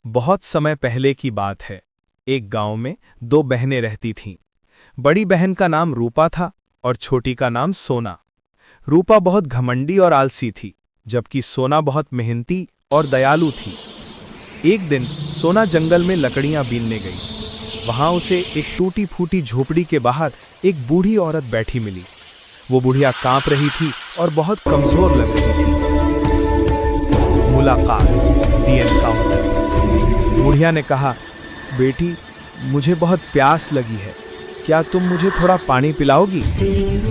बहुत समय पहले की बात है। एक गांव में दो बहनें रहती थीं। बड़ी बहन का नाम रूपा था और छोटी का नाम सोना। रूपा बहुत घमंडी और आलसी थी, जबकि सोना बहुत मेहनती और दयालु थी। एक दिन सोना जंगल में लकड़ियां बीनने गई। वहां उसे एक टूटी फूटी झोपड़ी के बाहर एक बूढ़ी औरत बैठी मिली। वो बुढ़िया कांप रही थी और बहुत कमजोर लग रही थी। मुलाकात, दी एनकाउंटर। बुढ़िया ने कहा, बेटी, मुझे बहुत प्यास लगी है, क्या तुम मुझे थोड़ा पानी पिलाओगी?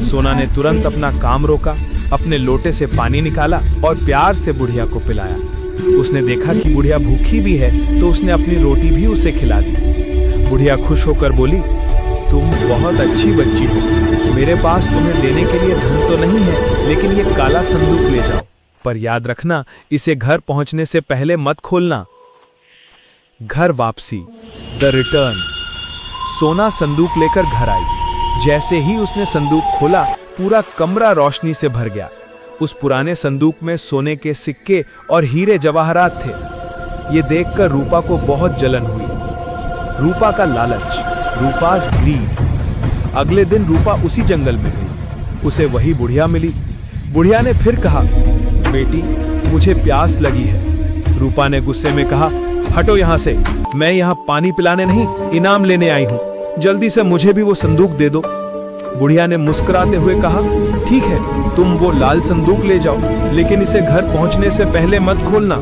सोना ने तुरंत अपना काम रोका, अपने लोटे से पानी निकाला और प्यार से बुढ़िया को पिलाया। उसने देखा कि बुढ़िया भूखी भी है, तो उसने अपनी रोटी भी उसे खिला दी। बुढ़िया खुश होकर बोली, तुम बहुत अच्छी बच्ची हो। मेरे पास तुम्हें देने के लिए धन तो नहीं है, लेकिन ये काला संदूक ले जाओ, पर याद रखना, इसे घर पहुंचने से पहले मत खोलना। घर वापसी, द रिटर्न। सोना संदूक लेकर घर आई। जैसे ही उसने संदूक खोला, पूरा कमरा रोशनी से भर गया। उस पुराने संदूक में सोने के सिक्के और हीरे जवाहरात थे। ये देखकर रूपा को बहुत जलन हुई। रूपा का लालच, रूपास ग्रीड। अगले दिन रूपा उसी जंगल में गई। उसे वही बुढ़िया मिली। बुढ़िया ने फिर कहा, बेटी, मुझे प्यास लगी है। रूपा ने गुस्से में कहा, हटो यहाँ से, मैं यहाँ पानी पिलाने नहीं, इनाम लेने आई हूँ। जल्दी से मुझे भी वो संदूक दे दो। बुढ़िया ने मुस्कुराते हुए कहा, ठीक है, तुम वो लाल संदूक ले जाओ, लेकिन इसे घर पहुंचने से पहले मत खोलना।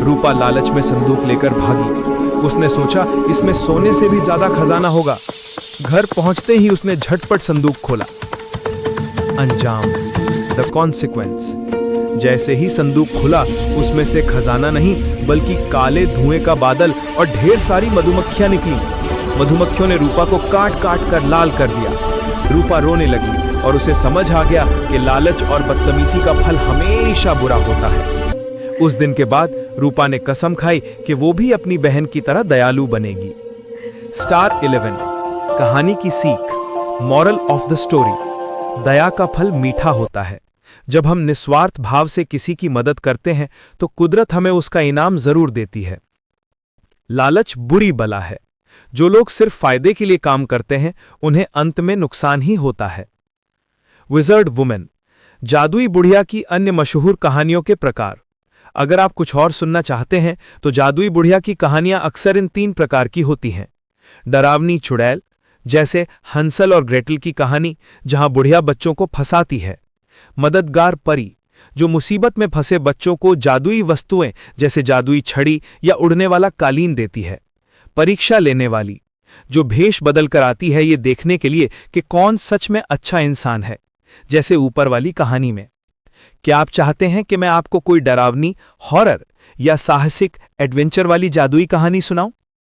रूपा लालच में संदूक लेकर भागी। उसने सोचा, इसमें सोने से भी ज्यादा खजाना होगा। घर पहुंचते ही उसने झटपट संदूक खोला। अंजाम, द कॉन्सिक्वेंस। जैसे ही संदूक खुला, उसमें से खजाना नहीं बल्कि काले धुएं का बादल और ढेर सारी मधुमक्खियां निकली। मधुमक्खियों ने रूपा को काट काट कर लाल कर दिया। रूपा रोने लगी और उसे समझ आ गया कि लालच और बदतमीजी का फल हमेशा बुरा होता है। उस दिन के बाद रूपा ने कसम खाई कि वो भी अपनी बहन की तरह दयालु बनेगी। स्टार 11, कहानी की सीख, मॉरल ऑफ द स्टोरी। दया का फल मीठा होता है। जब हम निस्वार्थ भाव से किसी की मदद करते हैं, तो कुदरत हमें उसका इनाम जरूर देती है। लालच बुरी बला है। जो लोग सिर्फ फायदे के लिए काम करते हैं, उन्हें अंत में नुकसान ही होता है। विजर्ड वुमेन, जादुई बुढ़िया की अन्य मशहूर कहानियों के प्रकार। अगर आप कुछ और सुनना चाहते हैं, तो जादुई बुढ़िया की कहानियां अक्सर इन 3 प्रकार की होती हैं। डरावनी चुड़ैल, जैसे हंसल और ग्रेटल की कहानी, जहां बुढ़िया बच्चों को फंसाती है। मददगार परी, जो मुसीबत में फंसे बच्चों को जादुई वस्तुएं जैसे जादुई छड़ी या उड़ने वाला कालीन देती है। परीक्षा लेने वाली, जो भेष बदल कर आती है ये देखने के लिए कि कौन सच में अच्छा इंसान है, जैसे ऊपर वाली कहानी में। क्या आप चाहते हैं कि मैं आपको कोई डरावनी, हॉरर या साहसिक एडवेंचर वाली जादुई कहानी सुनाऊं?